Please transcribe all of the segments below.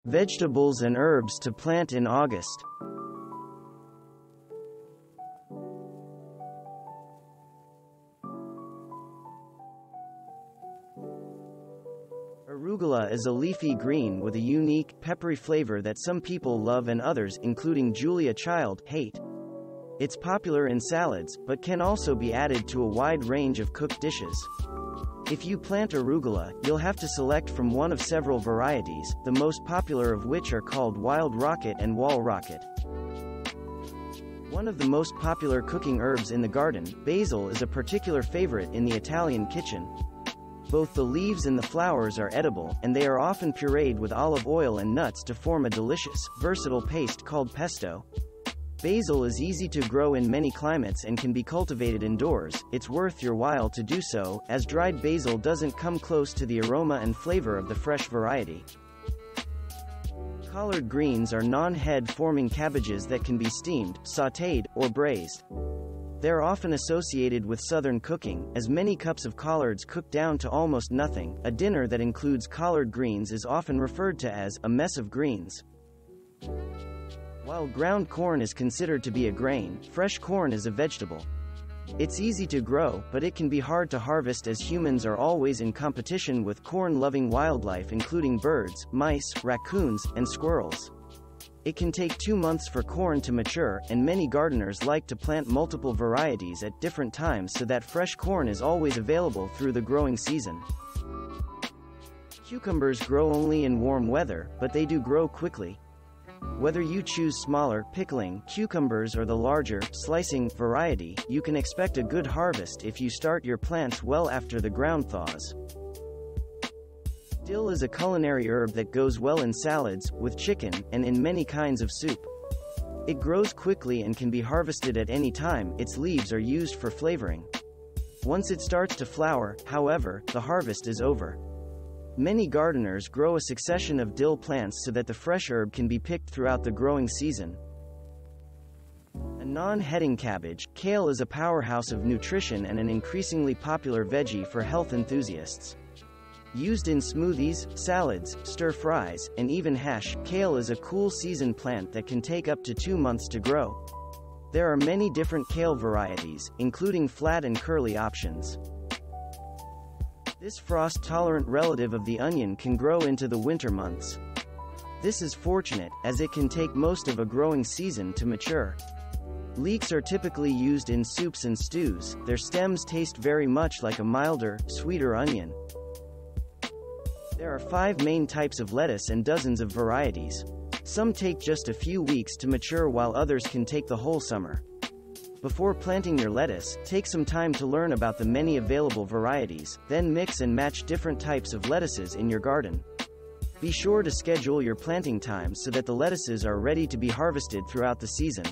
Vegetables and herbs to plant in August. Arugula is a leafy green with a unique, peppery flavor that some people love and others, including Julia Child, hate. It's popular in salads, but can also be added to a wide range of cooked dishes. If you plant arugula, you'll have to select from one of several varieties, the most popular of which are called wild rocket and wall rocket. One of the most popular cooking herbs in the garden, basil, is a particular favorite in the Italian kitchen. Both the leaves and the flowers are edible, and they are often pureed with olive oil and nuts to form a delicious, versatile paste called pesto. Basil is easy to grow in many climates and can be cultivated indoors. It's worth your while to do so, as dried basil doesn't come close to the aroma and flavor of the fresh variety. Collard greens are non-head-forming cabbages that can be steamed, sautéed, or braised. They're often associated with southern cooking, as many cups of collards cook down to almost nothing. A dinner that includes collard greens is often referred to as a mess of greens. While ground corn is considered to be a grain, fresh corn is a vegetable. It's easy to grow, but it can be hard to harvest as humans are always in competition with corn-loving wildlife including birds, mice, raccoons, and squirrels. It can take 2 months for corn to mature, and many gardeners like to plant multiple varieties at different times so that fresh corn is always available through the growing season. Cucumbers grow only in warm weather, but they do grow quickly. Whether you choose smaller, pickling, cucumbers or the larger, slicing, variety, you can expect a good harvest if you start your plants well after the ground thaws. Dill is a culinary herb that goes well in salads, with chicken, and in many kinds of soup. It grows quickly and can be harvested at any time. Its leaves are used for flavoring. Once it starts to flower, however, the harvest is over. Many gardeners grow a succession of dill plants so that the fresh herb can be picked throughout the growing season. A non-heading cabbage, kale is a powerhouse of nutrition and an increasingly popular veggie for health enthusiasts. Used in smoothies, salads, stir-fries, and even hash, kale is a cool season plant that can take up to 2 months to grow. There are many different kale varieties, including flat and curly options. This frost-tolerant relative of the onion can grow into the winter months. This is fortunate, as it can take most of a growing season to mature. Leeks are typically used in soups and stews. Their stems taste very much like a milder, sweeter onion. There are 5 main types of lettuce and dozens of varieties. Some take just a few weeks to mature while others can take the whole summer. Before planting your lettuce, take some time to learn about the many available varieties, then mix and match different types of lettuces in your garden. Be sure to schedule your planting times so that the lettuces are ready to be harvested throughout the season.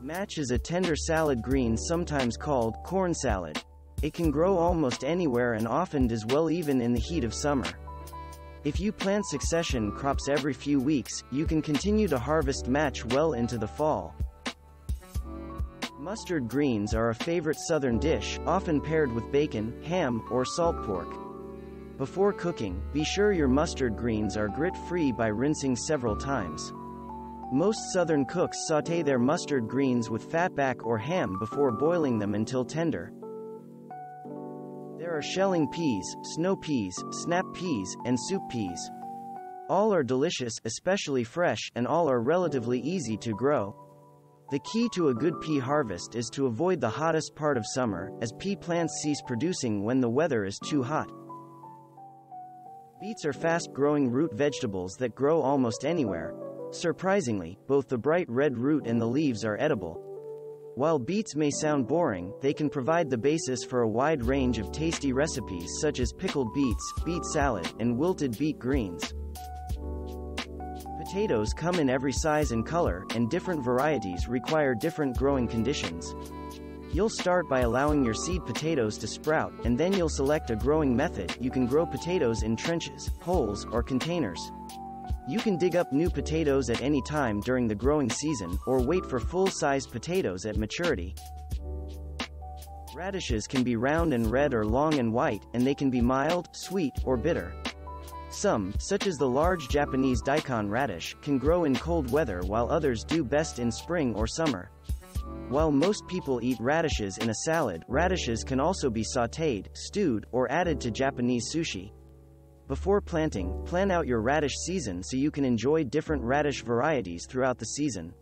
Mache is a tender salad green sometimes called corn salad. It can grow almost anywhere and often does well even in the heat of summer. If you plant succession crops every few weeks, you can continue to harvest mache well into the fall. Mustard greens are a favorite southern dish, often paired with bacon, ham, or salt pork. Before cooking, be sure your mustard greens are grit-free by rinsing several times. Most southern cooks sauté their mustard greens with fatback or ham before boiling them until tender. There are shelling peas, snow peas, snap peas, and soup peas. All are delicious, especially fresh, and all are relatively easy to grow. The key to a good pea harvest is to avoid the hottest part of summer, as pea plants cease producing when the weather is too hot. Beets are fast-growing root vegetables that grow almost anywhere. Surprisingly, both the bright red root and the leaves are edible. While beets may sound boring, they can provide the basis for a wide range of tasty recipes such as pickled beets, beet salad, and wilted beet greens. Potatoes come in every size and color, and different varieties require different growing conditions. You'll start by allowing your seed potatoes to sprout, and then you'll select a growing method. You can grow potatoes in trenches, holes, or containers. You can dig up new potatoes at any time during the growing season, or wait for full-sized potatoes at maturity. Radishes can be round and red or long and white, and they can be mild, sweet, or bitter. Some, such as the large Japanese daikon radish, can grow in cold weather while others do best in spring or summer. While most people eat radishes in a salad, radishes can also be sautéed, stewed, or added to Japanese sushi. Before planting, plan out your radish season so you can enjoy different radish varieties throughout the season.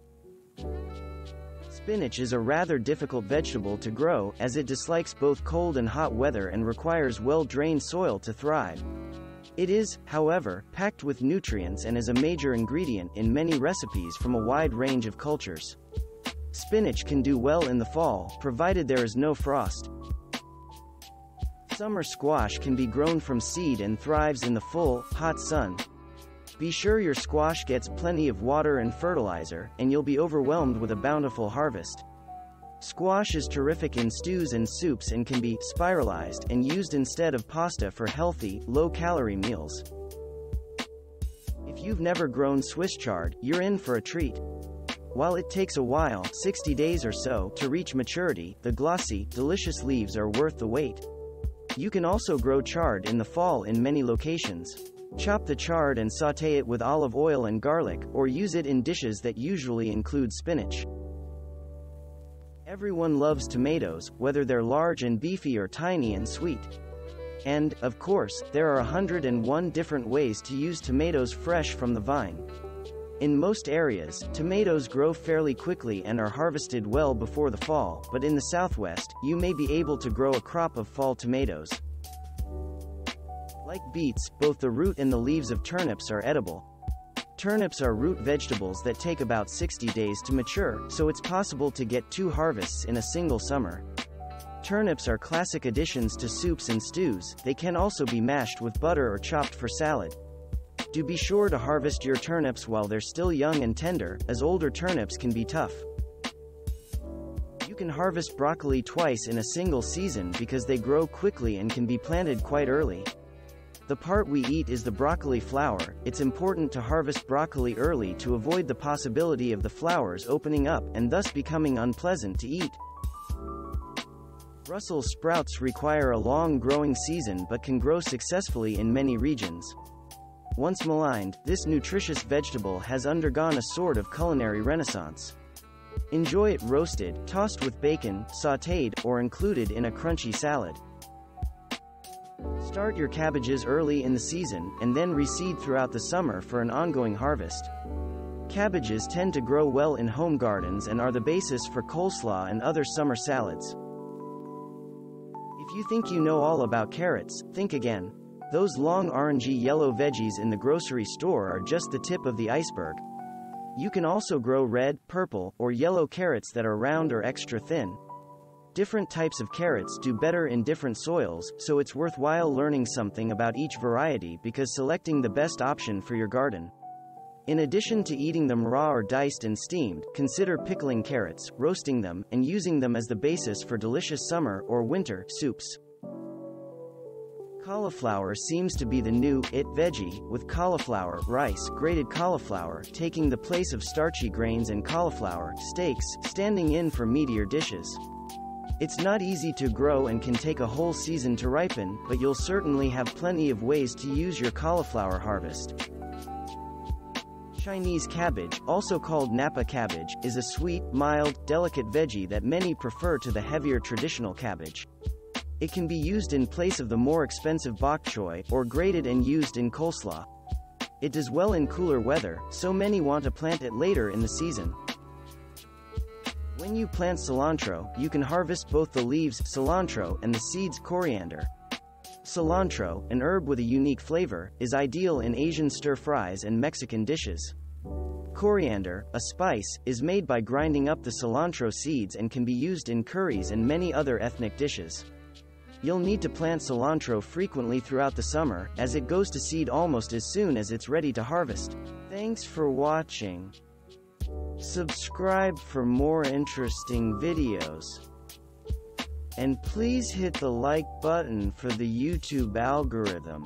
Spinach is a rather difficult vegetable to grow, as it dislikes both cold and hot weather and requires well-drained soil to thrive. It is, however, packed with nutrients and is a major ingredient in many recipes from a wide range of cultures. Spinach can do well in the fall, provided there is no frost. Summer squash can be grown from seed and thrives in the full, hot sun. Be sure your squash gets plenty of water and fertilizer, and you'll be overwhelmed with a bountiful harvest. Squash is terrific in stews and soups and can be spiralized and used instead of pasta for healthy, low-calorie meals. If you've never grown Swiss chard, you're in for a treat. While it takes a while, 60 days or so, to reach maturity, the glossy, delicious leaves are worth the wait. You can also grow chard in the fall in many locations. Chop the chard and sauté it with olive oil and garlic, or use it in dishes that usually include spinach. Everyone loves tomatoes, whether they're large and beefy or tiny and sweet. And, of course, there are 101 different ways to use tomatoes fresh from the vine. In most areas, tomatoes grow fairly quickly and are harvested well before the fall, but in the southwest, you may be able to grow a crop of fall tomatoes. Like beets, both the root and the leaves of turnips are edible. Turnips are root vegetables that take about 60 days to mature, so it's possible to get 2 harvests in a single summer. Turnips are classic additions to soups and stews. They can also be mashed with butter or chopped for salad. Do be sure to harvest your turnips while they're still young and tender, as older turnips can be tough. You can harvest broccoli twice in a single season because they grow quickly and can be planted quite early. The part we eat is the broccoli flower. It's important to harvest broccoli early to avoid the possibility of the flowers opening up and thus becoming unpleasant to eat. Brussels sprouts require a long growing season but can grow successfully in many regions. Once maligned, this nutritious vegetable has undergone a sort of culinary renaissance. Enjoy it roasted, tossed with bacon, sautéed, or included in a crunchy salad. Start your cabbages early in the season, and then reseed throughout the summer for an ongoing harvest. Cabbages tend to grow well in home gardens and are the basis for coleslaw and other summer salads. If you think you know all about carrots, think again. Those long orangey yellow veggies in the grocery store are just the tip of the iceberg. You can also grow red, purple, or yellow carrots that are round or extra thin. Different types of carrots do better in different soils, so it's worthwhile learning something about each variety because selecting the best option for your garden. In addition to eating them raw or diced and steamed, consider pickling carrots, roasting them, and using them as the basis for delicious summer or winter soups. Cauliflower seems to be the new it veggie, with cauliflower, rice, grated cauliflower, taking the place of starchy grains and cauliflower, steaks, standing in for meatier dishes. It's not easy to grow and can take a whole season to ripen, but you'll certainly have plenty of ways to use your cauliflower harvest. Chinese cabbage, also called Napa cabbage, is a sweet, mild, delicate veggie that many prefer to the heavier traditional cabbage. It can be used in place of the more expensive bok choy, or grated and used in coleslaw. It does well in cooler weather, so many want to plant it later in the season. When you plant cilantro, you can harvest both the leaves, cilantro, and the seeds, coriander. Cilantro, an herb with a unique flavor, is ideal in Asian stir-fries and Mexican dishes. Coriander, a spice, is made by grinding up the cilantro seeds and can be used in curries and many other ethnic dishes. You'll need to plant cilantro frequently throughout the summer, as it goes to seed almost as soon as it's ready to harvest. Thanks for watching. Subscribe for more interesting videos. And please hit the like button for the YouTube algorithm.